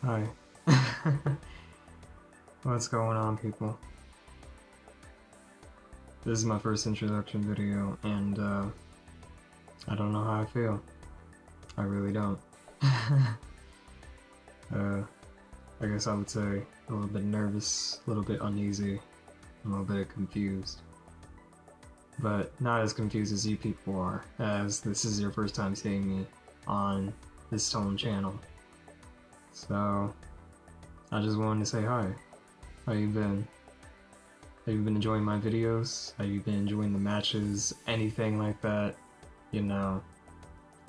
Hi. What's going on, people? This is my first introduction video, and I don't know how I feel. I really don't. I guess I would say a little bit nervous, a little bit uneasy, a little bit confused. But not as confused as you people are, as this is your first time seeing me on this Tone channel. So, I just wanted to say hi. How you been? Have you been enjoying my videos? Have you been enjoying the matches? Anything like that? You know,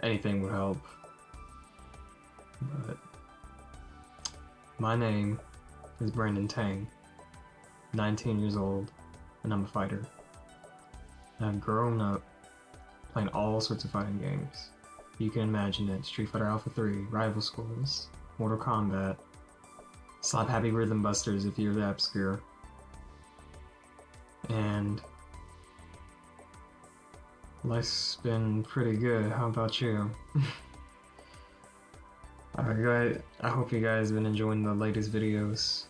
anything would help. But my name is Brandon Tang, 19 years old, and I'm a fighter. I've grown up playing all sorts of fighting games. You can imagine it: Street Fighter Alpha 3, Rival Schools, Mortal Kombat, Slap Happy Rhythm Busters if you're that obscure. And life's been pretty good. How about you? I hope you guys have been enjoying the latest videos.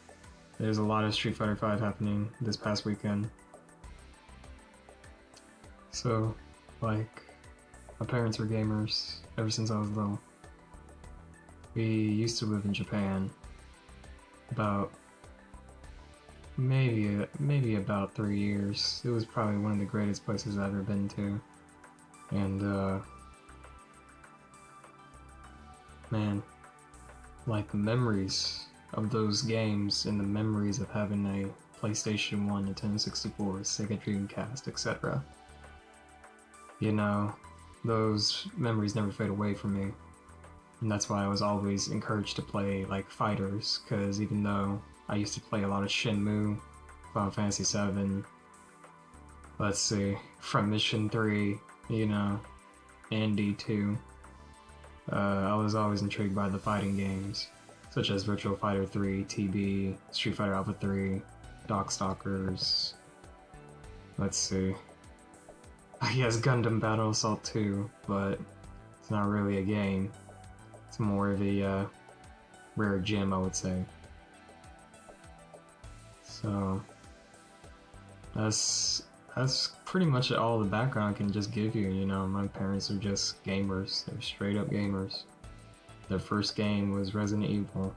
There's a lot of Street Fighter V happening this past weekend. So, like, my parents were gamers ever since I was little. We used to live in Japan about maybe about 3 years. It was probably one of the greatest places I've ever been to. And man, like the memories of those games and the memories of having a PlayStation 1, Nintendo 64, Sega Dreamcast, etc. You know, those memories never fade away from me. And that's why I was always encouraged to play like fighters, because even though I used to play a lot of Shenmue, Final Fantasy VII, let's see, from Mission 3, you know, and D2, I was always intrigued by the fighting games, such as Virtua Fighter 3, TB, Street Fighter Alpha 3, Darkstalkers, let's see, I guess Gundam Battle Assault 2, but it's not really a game. It's more of a rare gem, I would say. So that's pretty much all the background I can just give you. You know, my parents are just gamers. They're straight up gamers. Their first game was Resident Evil,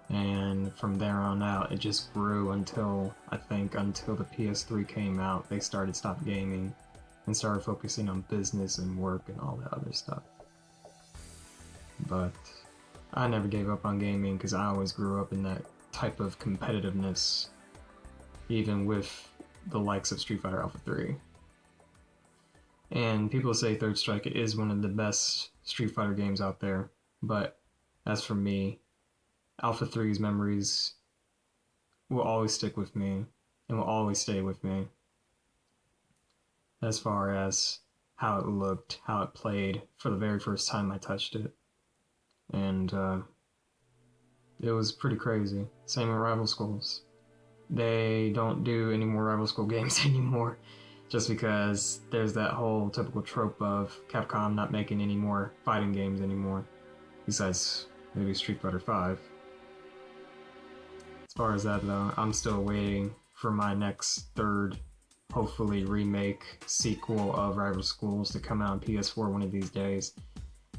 and from there on out, it just grew until I think until the PS3 came out. They stopped gaming and started focusing on business and work and all that other stuff. But I never gave up on gaming because I always grew up in that type of competitiveness, even with the likes of Street Fighter Alpha 3. And people say Third Strike is one of the best Street Fighter games out there, but as for me, Alpha 3's memories will always stick with me and will always stay with me. As far as how it looked, how it played for the very first time I touched it. And it was pretty crazy. Same with Rival Schools. They don't do any more Rival School games anymore, just because there's that whole typical trope of Capcom not making any more fighting games anymore, besides maybe Street Fighter V. As far as that though, I'm still waiting for my next third, hopefully remake, sequel of Rival Schools to come out on PS4 one of these days.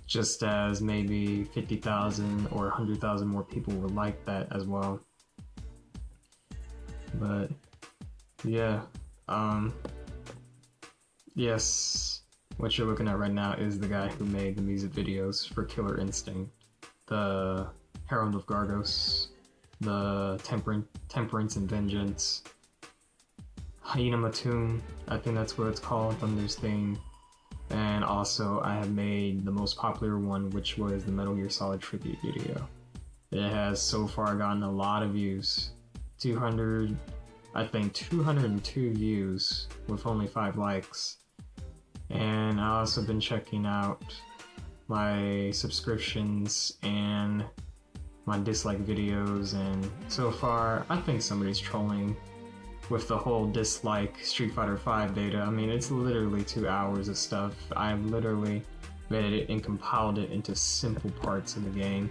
Just as maybe 50,000 or 100,000 more people would like that as well. But yeah, yes, what you're looking at right now is the guy who made the music videos for Killer Instinct, the Herald of Gargos, the Temperance and Vengeance, Hyena Mattoon, I think that's what it's called, Thunder's Theme. And also, I have made the most popular one, which was the Metal Gear Solid tribute video. It has so far gotten a lot of views. 202 views with only 5 likes. And I also been checking out my subscriptions and my dislike videos, and so far, I think somebody's trolling with the whole dislike Street Fighter V data. I mean, it's literally 2 hours of stuff. I've literally made it and compiled it into simple parts of the game.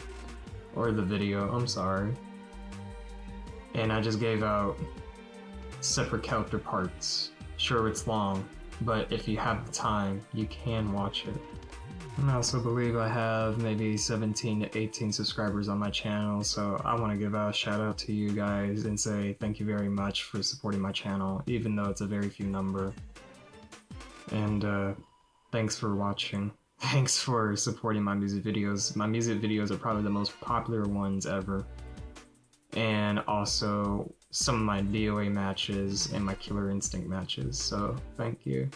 or the video, I'm sorry. And I just gave out separate character parts. Sure, it's long, but if you have the time, you can watch it. And I also believe I have maybe 17 to 18 subscribers on my channel, so I want to give a shout out to you guys and say thank you very much for supporting my channel, even though it's a very few number. And thanks for watching. Thanks for supporting my music videos. My music videos are probably the most popular ones ever. And also some of my DOA matches and my Killer Instinct matches, so thank you.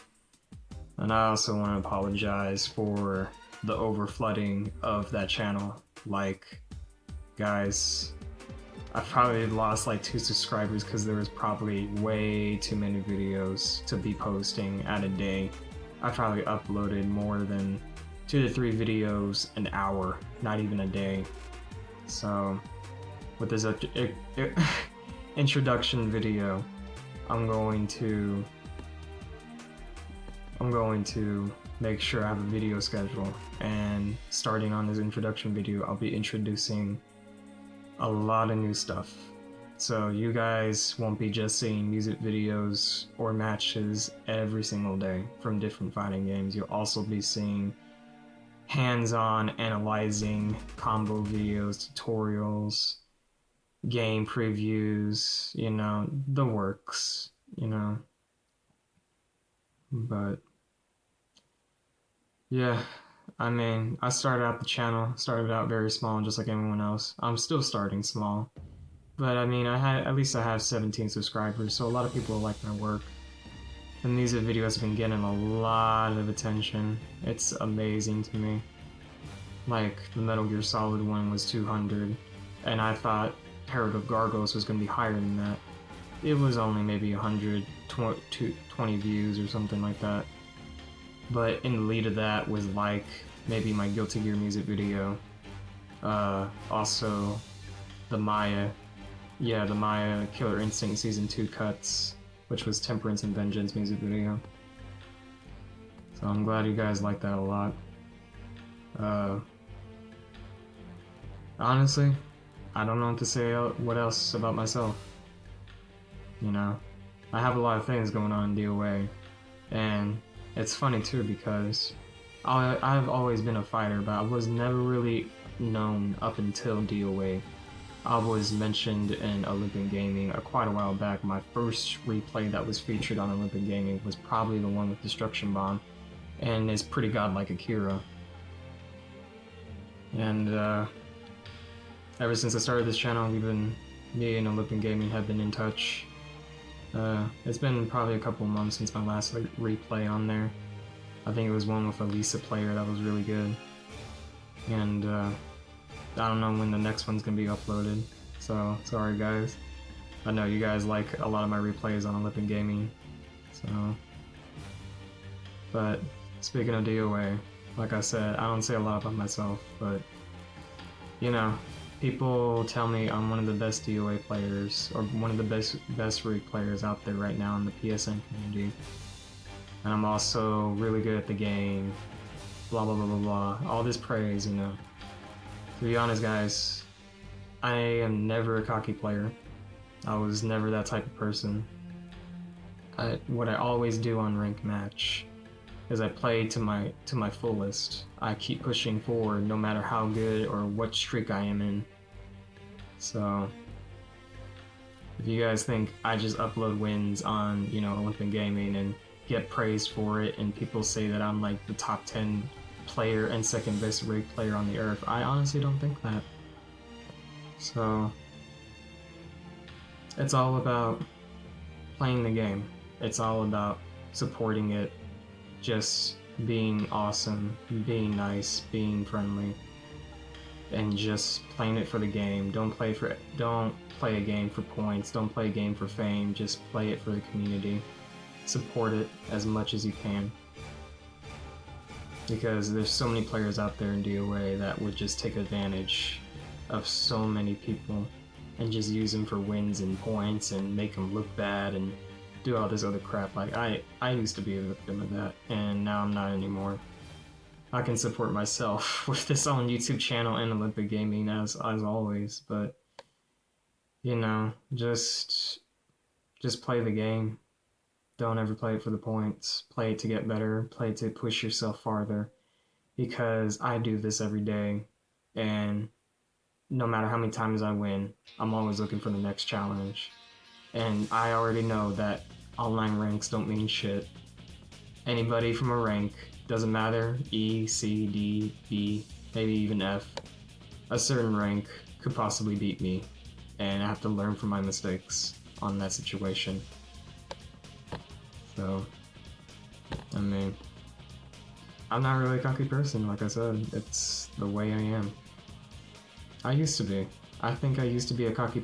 And I also want to apologize for the overflooding of that channel. Like, guys, I probably lost like 2 subscribers because there was probably way too many videos to be posting at a day. I probably uploaded more than 2 to 3 videos an hour, not even a day. So with this introduction video, I'm going to make sure I have a video schedule, and starting on this introduction video, I'll be introducing a lot of new stuff. So you guys won't be just seeing music videos or matches every single day from different fighting games. You'll also be seeing hands-on analyzing combo videos, tutorials, game previews, you know, the works, you know. But yeah, I mean, I started out the channel, started out very small, just like everyone else. I'm still starting small, but I mean, at least I have 17 subscribers, so a lot of people like my work. The music videos have been getting a lot of attention. It's amazing to me. Like, the Metal Gear Solid one was 200, and I thought Herald of Gargos was going to be higher than that. It was only maybe 120 views or something like that. But in the lead of that was like maybe my Guilty Gear music video. Also the Maya Killer Instinct Season 2 cuts, which was Temperance and Vengeance music video. So I'm glad you guys like that a lot. Honestly, I don't know what to say what else about myself. You know, I have a lot of things going on in DOA, and it's funny too because I've always been a fighter, but I was never really known up until DOA. I was mentioned in Olympic Gaming quite a while back. My first replay that was featured on Olympic Gaming was probably the one with Destruction Bomb, and it's pretty godlike Akira. And ever since I started this channel, me and Olympic Gaming have been in touch. It's been probably a couple months since my last replay on there. I think it was one with a Lisa player that was really good. And I don't know when the next one's gonna be uploaded, so sorry guys. I know you guys like a lot of my replays on Olympic Gaming, so. But speaking of DOA, like I said, I don't say a lot about myself, but you know, people tell me I'm one of the best DOA players, or one of the best Rig players out there right now in the PSN community. And I'm also really good at the game, blah blah blah blah blah, all this praise, you know. To be honest guys, I am never a cocky player. I was never that type of person. What I always do on Rank Match is I play to my fullest. I keep pushing forward no matter how good or what streak I am in. So if you guys think I just upload wins on, you know, Olympic Gaming and get praised for it, and people say that I'm like the top 10 player and second best Rig player on the earth, I honestly don't think that. So it's all about playing the game. It's all about supporting it, just being awesome, being nice, being friendly, and just playing it for the game. Don't play a game for points, don't play a game for fame, just play it for the community. Support it as much as you can. Because there's so many players out there in DOA that would just take advantage of so many people and just use them for wins and points and make them look bad and do all this other crap. Like I used to be a victim of that, and now I'm not anymore. I can support myself with this own YouTube channel and Olympic Gaming as always, but you know, just play the game. Don't ever play it for the points. Play it to get better. Play it to push yourself farther. Because I do this every day, and no matter how many times I win, I'm always looking for the next challenge. And I already know that online ranks don't mean shit. Anybody from a rank, doesn't matter, E, C, D, B, maybe even F, a certain rank could possibly beat me, and I have to learn from my mistakes on that situation. So, I mean, I'm not really a cocky person, like I said. It's the way I am. I used to be. I think I used to be a cocky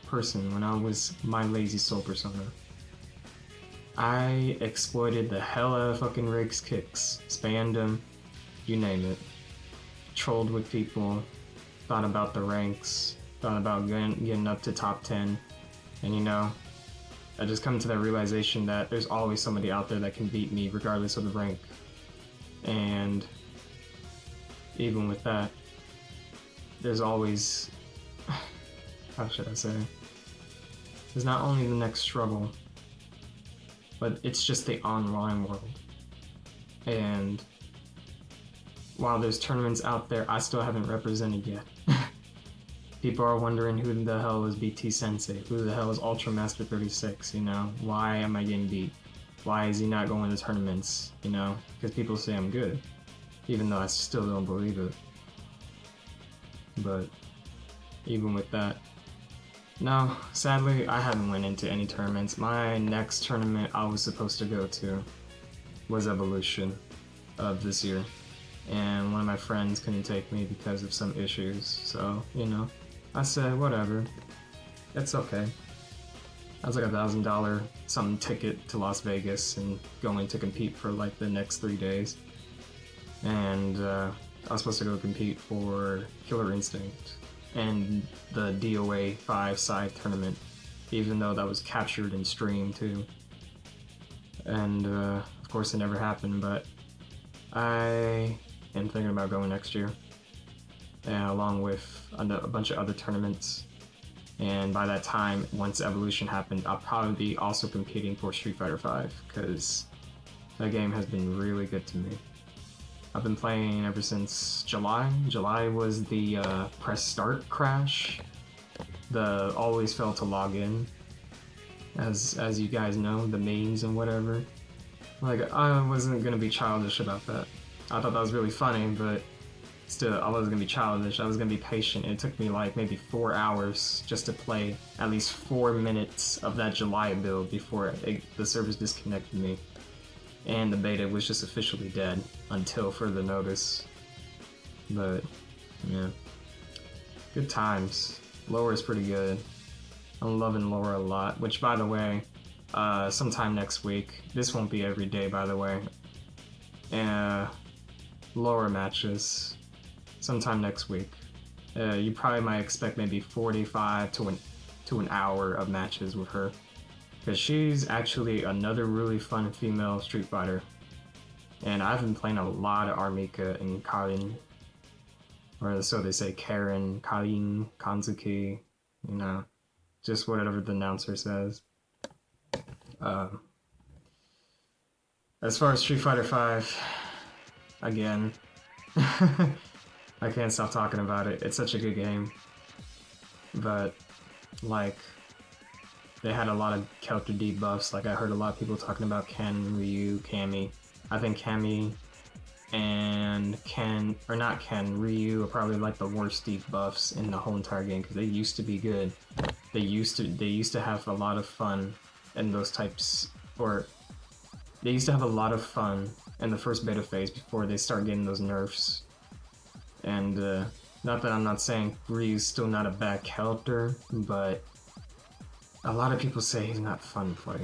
person when I was my lazy soul persona. I exploited the hell out of fucking Riggs kicks, spammed them, you name it. Trolled with people, thought about the ranks, thought about getting up to top 10, and you know, I just come to that realization that there's always somebody out there that can beat me regardless of the rank. And even with that, there's always, how should I say, there's not only the next struggle, but it's just the online world. And while there's tournaments out there I still haven't represented yet. People are wondering who the hell is BT Sensei, who the hell is Ultra Master 36, you know? Why am I getting beat? Why is he not going to tournaments, you know? Because people say I'm good, even though I still don't believe it. But even with that, no, sadly I haven't went into any tournaments. My next tournament I was supposed to go to was Evolution of this year, and one of my friends couldn't take me because of some issues, so, you know, I said, whatever, it's okay. I was like $1,000 something ticket to Las Vegas and going to compete for like the next 3 days. And I was supposed to go compete for Killer Instinct and the DOA 5 side tournament, even though that was captured and streamed too. And of course it never happened, but I am thinking about going next year, along with a bunch of other tournaments. And by that time, once Evolution happened, I'll probably be also competing for Street Fighter V, because that game has been really good to me. I've been playing ever since July. July was the press start crash. The always failed to log in. As you guys know, the memes and whatever. Like, I wasn't gonna be childish about that. I thought that was really funny, but still, I wasn't gonna be childish. I was gonna be patient. It took me like maybe 4 hours just to play at least 4 minutes of that July build before the servers disconnected me. And the beta was just officially dead until further notice. But, yeah. Good times. Lore is pretty good. I'm loving Lore a lot, which, by the way, sometime next week, this won't be every day, by the way, Lore matches, sometime next week. You probably might expect maybe 45 to an hour of matches with her, because she's actually another really fun female Street Fighter. And I've been playing a lot of Armika and Karin, or so they say, Karen, Karin, Kanzuki, you know, just whatever the announcer says. As far as Street Fighter V, again, I can't stop talking about it. It's such a good game. But, like, they had a lot of character debuffs. Like, I heard a lot of people talking about Ken, Ryu, Cammy. I think Cammy and Ryu are probably like the worst debuffs in the whole entire game, because they used to be good. They used to have a lot of fun in those types, or they used to have a lot of fun in the first beta phase before they start getting those nerfs. And not that I'm not saying Ryu's still not a bad character, but a lot of people say he's not fun to play.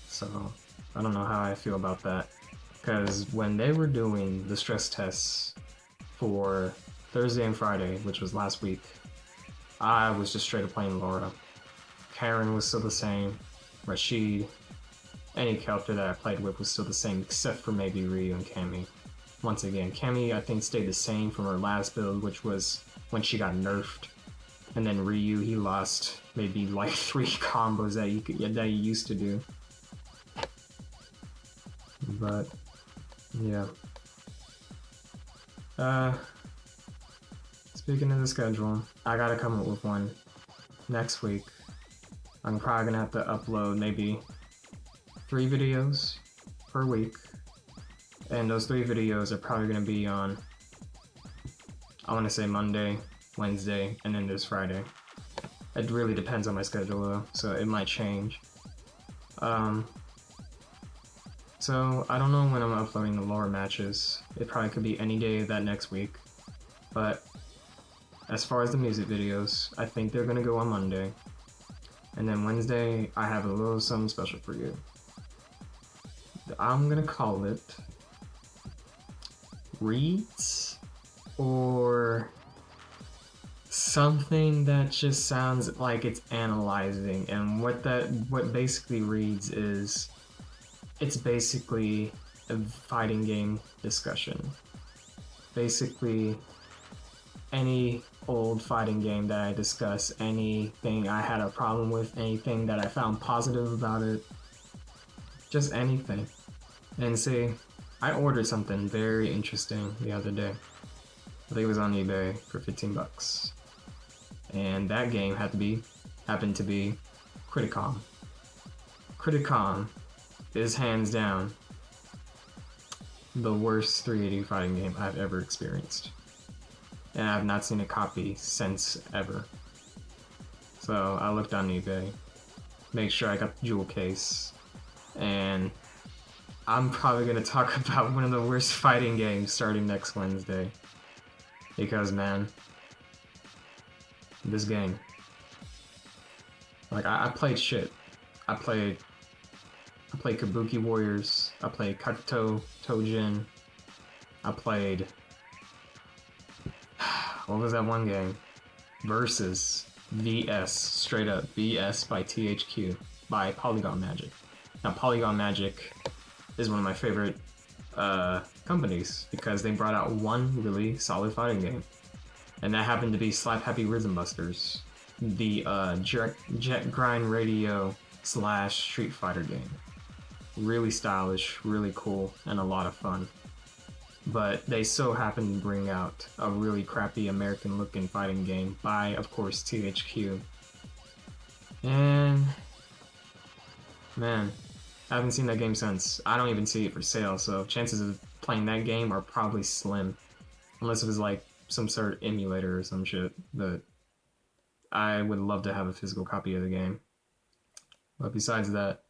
So I don't know how I feel about that. Because when they were doing the stress tests for Thursday and Friday, which was last week, I was just straight up playing Laura. Karen was still the same. Rashid, any character that I played with was still the same, except for maybe Ryu and Cammy. once again. Cammy, I think, stayed the same from her last build, which was when she got nerfed. And then Ryu, he lost maybe like 3 combos that he used to do. But yeah. Speaking of the schedule, I gotta come up with one next week. I'm probably gonna have to upload maybe 3 videos per week. And those 3 videos are probably gonna be on, I wanna say Monday, Wednesday, and then this Friday. It really depends on my schedule though, so it might change. So I don't know when I'm uploading the lore matches. It probably could be any day of that next week. But as far as the music videos, I think they're gonna go on Monday. And then Wednesday, I have a little something special for you. I'm gonna call it Reads, or something that just sounds like it's analyzing. And what basically reads is, it's basically a fighting game discussion. Basically, any old fighting game that I discuss, anything I had a problem with, anything that I found positive about it, just anything. And see, I ordered something very interesting the other day. I think it was on eBay for 15 bucks. And that game happened to be Criticom. Criticom is hands down the worst 380 fighting game I've ever experienced. And I've not seen a copy since ever. So I looked on eBay, make sure I got the jewel case, and I'm probably gonna talk about one of the worst fighting games starting next Wednesday. Because man, this game, like I played shit. I played Kabuki Warriors, I played Kakuto Tojin, I played, what was that one game? Versus VS, straight up VS by THQ, by Polygon Magic. Now Polygon Magic is one of my favorite companies because they brought out one really solid fighting game. And that happened to be Slap Happy Rhythm Busters, the Jet Grind Radio / Street Fighter game. Really stylish, really cool, and a lot of fun. But they so happened to bring out a really crappy American looking fighting game by, of course, THQ. And man, I haven't seen that game since. I don't even see it for sale, so chances of playing that game are probably slim. Unless it was like some sort of emulator or some shit. But I would love to have a physical copy of the game. But besides that,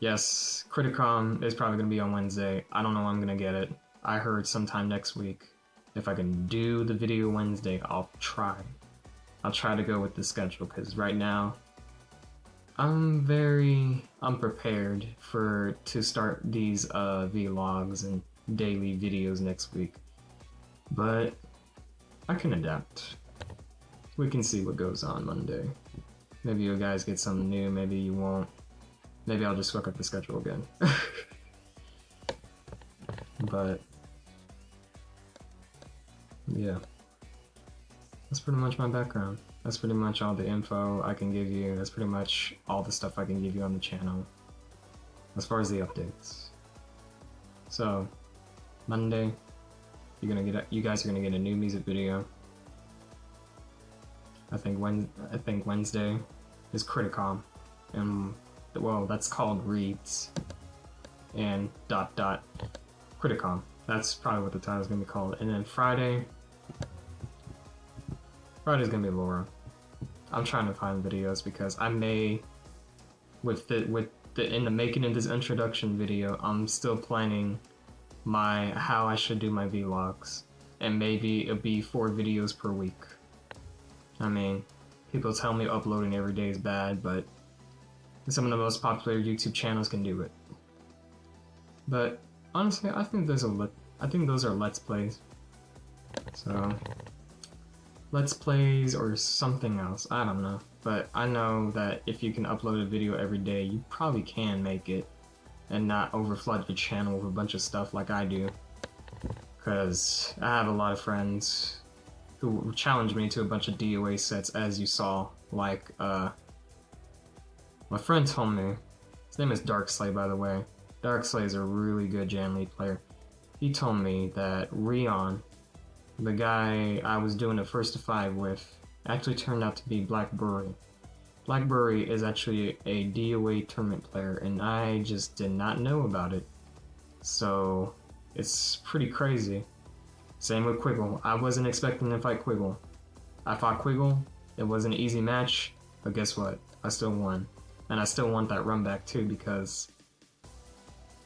yes, Criticom is probably going to be on Wednesday. I don't know when I'm going to get it. I heard sometime next week. If I can do the video Wednesday, I'll try. I'll try to go with the schedule, because right now, I'm very unprepared to start these vlogs and daily videos next week. But I can adapt. We can see what goes on Monday. Maybe you guys get something new, maybe you won't. Maybe I'll just fuck up the schedule again. But yeah, that's pretty much my background. That's pretty much all the info I can give you. That's pretty much all the stuff I can give you on the channel as far as the updates. So Monday, you guys are gonna get a new music video. I think Wednesday is Criticom, and well, that's called Reads and ... Criticom. That's probably what the title's gonna be called. And then Friday's gonna be Laura. I'm trying to find videos because I may, in the making of this introduction video, I'm still planning how I should do my vlogs, and maybe it'll be 4 videos per week. I mean, people tell me uploading every day is bad, but some of the most popular YouTube channels can do it. But honestly, I think those are Let's Plays. So, Let's Plays or something else, I don't know. But I know that if you can upload a video every day, you probably can make it and not overflood your channel with a bunch of stuff like I do. because I have a lot of friends who challenged me to a bunch of DOA sets, as you saw. Like, my friend told me, his name is Darkslay, by the way. Darkslay is a really good Jan League player. He told me that Rion, the guy I was doing a first to 5 with, actually turned out to be Blackberry. Blackberry is actually a DOA tournament player, and I just did not know about it. So, it's pretty crazy. Same with Quiggle. I wasn't expecting to fight Quiggle. I fought Quiggle, it was an easy match, but guess what? I still won. And I still want that run back too, because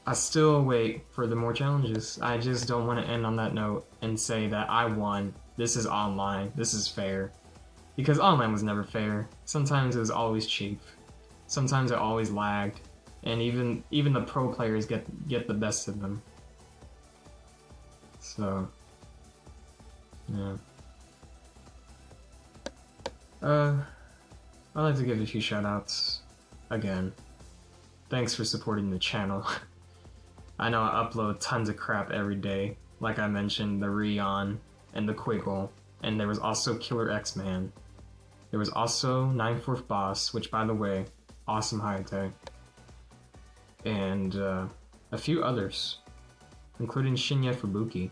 I still wait for the more challenges. I just don't want to end on that note and say that I won, this is online, this is fair. Because online was never fair. Sometimes it was always cheap. Sometimes it always lagged. And even the pro players get the best of them. So, yeah. I'd like to give a few shoutouts. Again, thanks for supporting the channel. I know I upload tons of crap every day. Like I mentioned, the Rion and the Quiggle. And there was also Killer X-Man. There was also 9/4 Boss, which, by the way, awesome Hayate. And a few others, including Shinya Fubuki.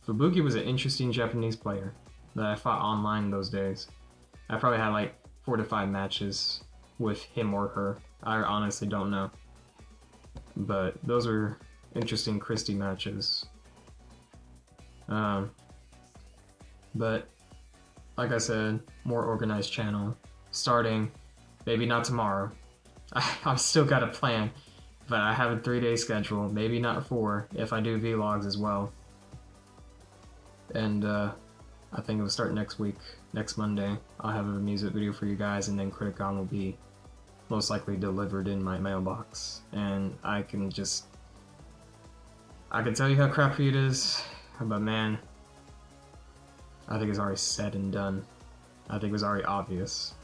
Fubuki was an interesting Japanese player that I fought online those days. I probably had like 4 to 5 matches with him or her. I honestly don't know. But those were interesting Christie matches. But like I said, more organized channel. Starting, maybe not tomorrow. I've still got a plan, but I have a 3-day schedule, maybe not 4, if I do vlogs as well. And I think it will start next week, next Monday. I'll have a music video for you guys, and then Criticon will be most likely delivered in my mailbox. And I can tell you how crappy it is, but man, I think it's already said and done. I think it was already obvious.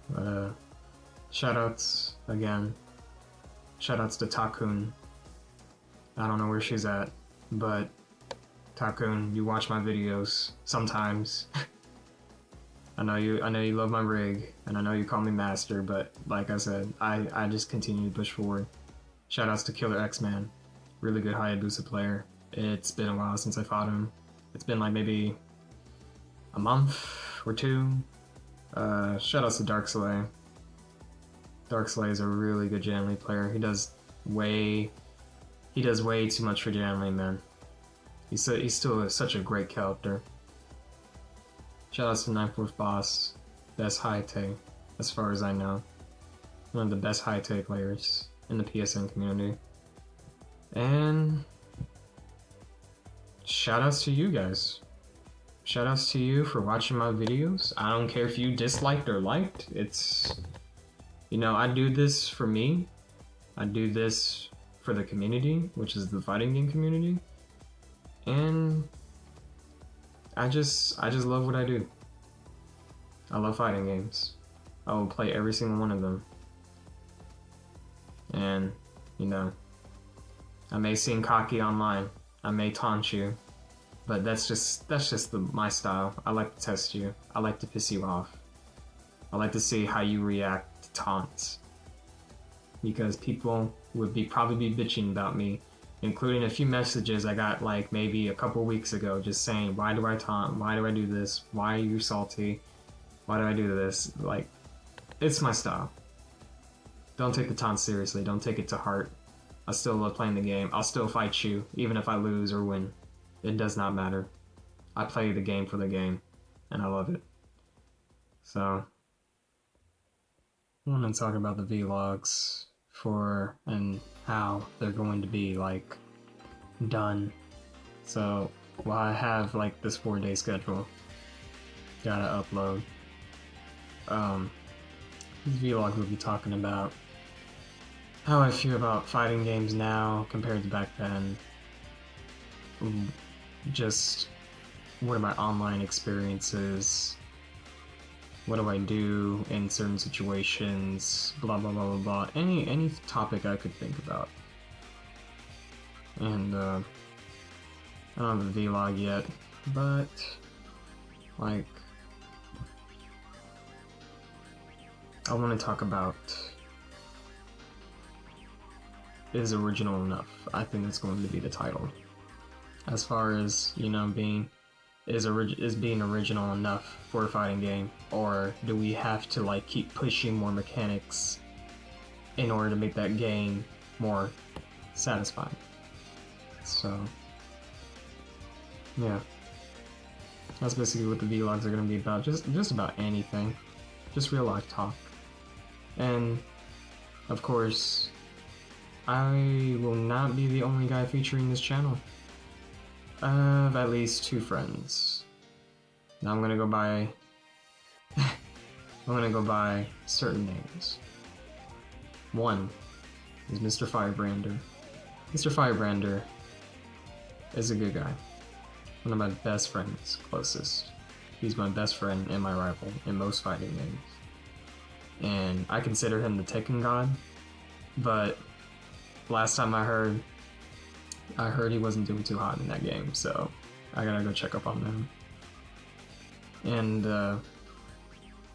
But, shoutouts again. Shoutouts to Takun. I don't know where she's at, but Takun, you watch my videos sometimes. I know you love my rig, and I know you call me master, but like I said, I just continue to push forward. Shoutouts to Killer X-Man. Really good Hayabusa player. It's been a while since I fought him. It's been like maybe a month or 2. Shoutouts to Darkslay. Darkslay is a really good Janley player. He does way too much for Janley, man. He's still such a great character. Shoutouts to 9/4 Boss. Best Hayate, as far as I know. One of the best Hayate players in the PSN community. And shoutouts to you guys. Shoutouts to you for watching my videos. I don't care if you disliked or liked. It's, you know, I do this for me. I do this for the community, which is the fighting game community. And I just love what I do. I love fighting games. I will play every single one of them. And, you know, I may seem cocky online. I may taunt you. But that's just my style. I like to test you. I like to piss you off. I like to see how you react to taunts. Because people would probably be bitching about me, including a few messages I got like maybe a couple weeks ago just saying, why do I taunt? Why do I do this? Why are you salty? Why do I do this? Like, it's my style. Don't take the taunt seriously. Don't take it to heart. I still love playing the game. I'll still fight you, even if I lose or win. It does not matter. I play the game for the game, and I love it. So, I want to talk about the vlogs and how they're going to be like done. So, well, I have like this 4-day schedule. Gotta upload. These vlogs will be talking about how I feel about fighting games now compared to back then. Just what are my online experiences? What do I do in certain situations? Blah blah blah blah blah. Any topic I could think about. and I don't have a vlog yet, but like I want to talk about is original enough. I think that's going to be the title. As far as, you know, being being original enough for a fighting game, or do we have to like keep pushing more mechanics in order to make that game more satisfying? So yeah, that's basically what the vlogs are going to be about. Just about anything, just real life talk. And of course, I will not be the only guy featuring this channel. I have at least 2 friends. Now I'm gonna go by certain names. One is Mr. Firebrander. Mr. Firebrander is a good guy. One of my best friends, closest. He's my best friend and my rival in most fighting games. And I consider him the Tekken god, but last time I heard he wasn't doing too hot in that game, so I gotta go check up on him. And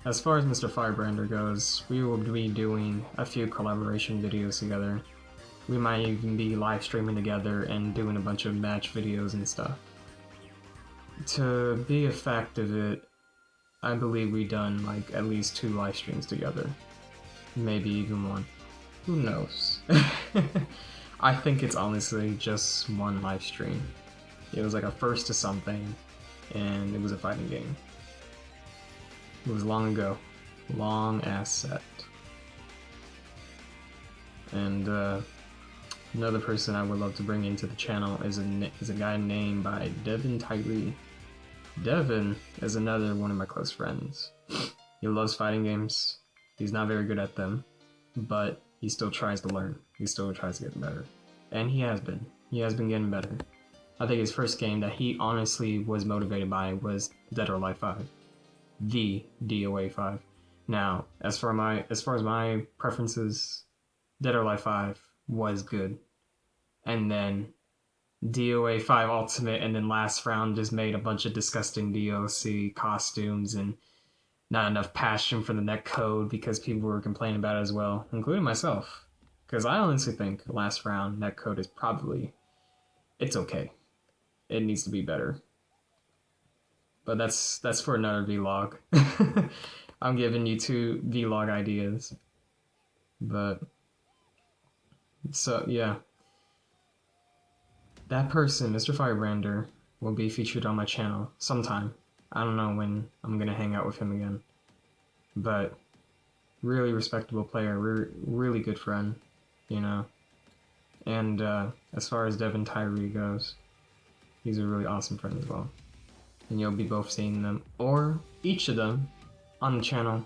as far as Mr. Firebrander goes, we will be doing a few collaboration videos together. We might even be live streaming together and doing a bunch of match videos and stuff. To be a fact of it, I believe we've done like at least 2 live streams together. Maybe even 1. Who knows? I think it's honestly just 1 live stream. It was like a first to something, and it was a fighting game. It was long ago. Long ass set. And another person I would love to bring into the channel is a guy named by Devin Tyree. Devin is another one of my close friends. He loves fighting games. He's not very good at them, but he still tries to learn. He still tries to get better. And he has been. He has been getting better. I think his first game that he honestly was motivated by was Dead or Alive 5. The DOA 5. Now, as far as my preferences, Dead or Alive 5 was good. And then DOA 5 Ultimate and then Last Round just made a bunch of disgusting DLC costumes and not enough passion for the netcode because people were complaining about it as well, including myself. Because I honestly think Last Round netcode is probably... it's okay. It needs to be better. But that's for another vlog. I'm giving you 2 vlog ideas. But... so, yeah. That person, Mr. Firebrander, will be featured on my channel sometime. I don't know when I'm gonna hang out with him again. But really respectable player, really good friend, you know. And as far as Devin Tyree goes, he's a really awesome friend as well. And you'll be both seeing them, or each of them, on the channel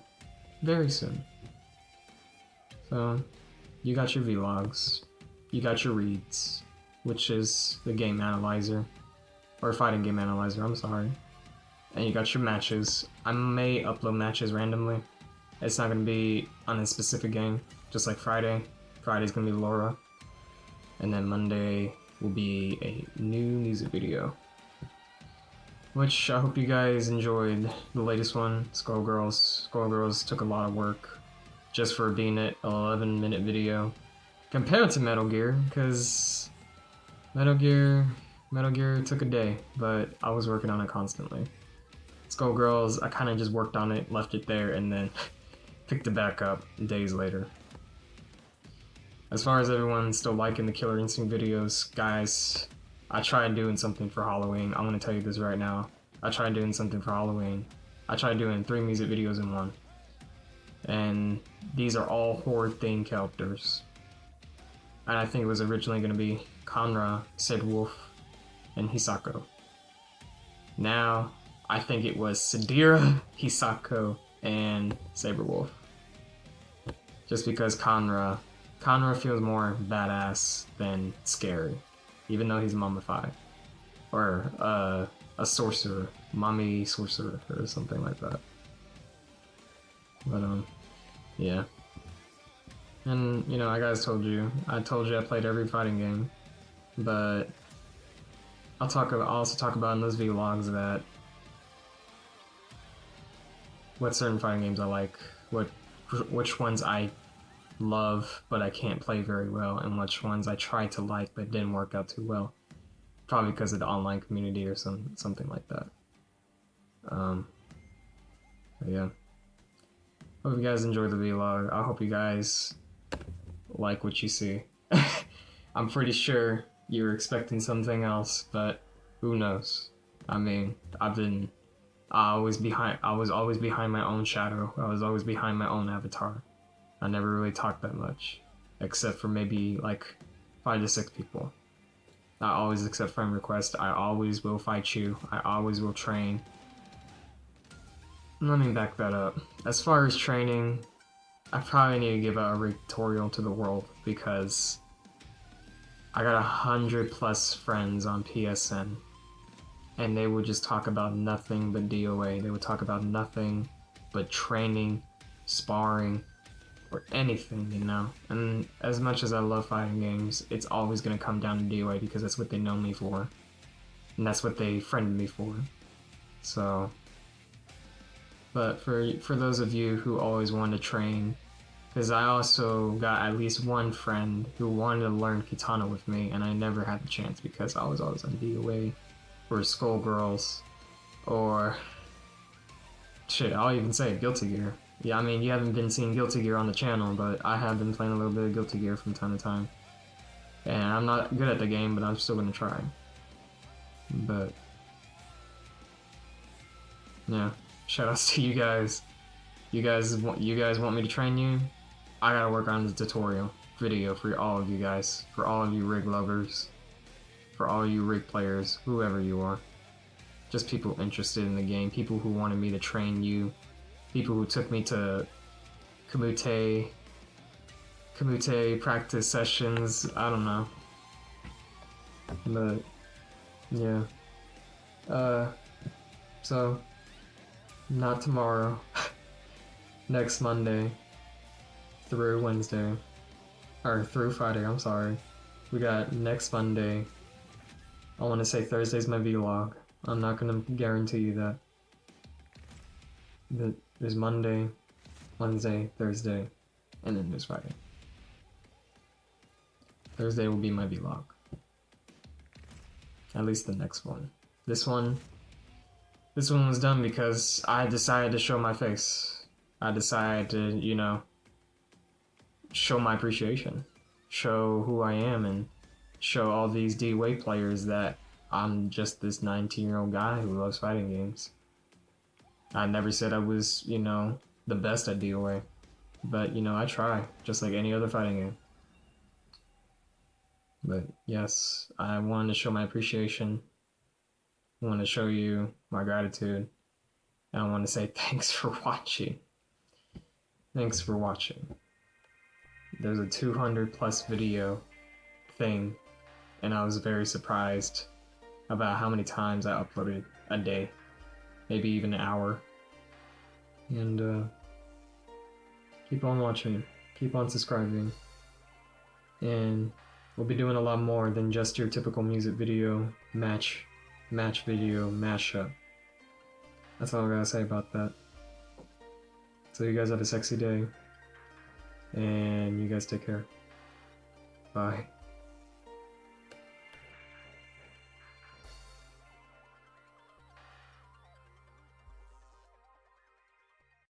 very soon. So, you got your vlogs, you got your reads, which is the game analyzer, or fighting game analyzer, I'm sorry. And you got your matches. I may upload matches randomly. It's not going to be on a specific game, just like Friday. Friday's going to be Laura. And then Monday will be a new music video. Which I hope you guys enjoyed the latest one, Skullgirls. Skullgirls took a lot of work just for being an 11-minute video. Compared to Metal Gear, because Metal Gear took a day, but I was working on it constantly. Skullgirls, I kind of just worked on it, left it there, and then picked it back up days later. As far as everyone still liking the Killer Instinct videos, guys, I tried doing something for Halloween. I'm going to tell you this right now. I tried doing something for Halloween. I tried doing 3 music videos in one. And these are all horror-themed characters. And I think it was originally going to be Kanra, Saberwolf, and Hisako. Now, I think it was Sadira, Hisako, and Saberwolf. Just because Kanra feels more badass than scary, even though he's mummified. Or a sorcerer, mommy sorcerer, or something like that. But yeah. And you know, I told you I played every fighting game. but I'll also talk about in those vlogs that what certain fighting games I like, which ones I love but I can't play very well, and which ones I tried to like but didn't work out too well. Probably because of the online community or something like that. But yeah. Hope you guys enjoy the vlog. I hope you guys like what you see. I'm pretty sure you were expecting something else, but who knows? I mean, I was always behind my own shadow. I was always behind my own avatar. I never really talked that much, except for maybe like 5 to 6 people. I always accept friend requests. I always will fight you. I always will train. Let me back that up. As far as training, I probably need to give out a rig tutorial to the world because I got 100+ friends on PSN, and they would just talk about nothing but DOA. They would talk about nothing but training, sparring, or anything, you know? And as much as I love fighting games, it's always going to come down to DOA because that's what they know me for. And that's what they friended me for. So, but for those of you who always want to train, because I also got at least one friend who wanted to learn Katana with me, and I never had the chance because I was always on DOA, or Skullgirls, or shit, I'll even say Guilty Gear. Yeah, I mean, you haven't been seeing Guilty Gear on the channel, but I have been playing a little bit of Guilty Gear from time to time. And I'm not good at the game, but I'm still gonna try. But yeah, shoutouts to you guys. You guys want me to train you? I gotta work on the tutorial video for all of you guys, for all of you rig lovers, for all you rig players, whoever you are. Just people interested in the game, people who wanted me to train you, people who took me to Kamute practice sessions, I don't know. But yeah. So not tomorrow. Next Monday through Wednesday. Or through Friday, I'm sorry. We got next Monday. I want to say Thursday's my vlog. I'm not gonna guarantee you that. There's Monday, Wednesday, Thursday, and then there's Friday. Thursday will be my vlog. At least the next one. This one was done because I decided to show my face. I decided to, you know, show my appreciation. Show who I am and show all these DOA players that I'm just this 19-year-old guy who loves fighting games. I never said I was, you know, the best at DOA. But, you know, I try, just like any other fighting game. But yes, I wanted to show my appreciation. I want to show you my gratitude. And I want to say thanks for watching. Thanks for watching. There's a 200+ video thing, and I was very surprised about how many times I uploaded a day. Maybe even an hour. And keep on watching, keep on subscribing, and we'll be doing a lot more than just your typical music video, match video, mashup. That's all I gotta say about that. So you guys have a sexy day, and you guys take care. Bye.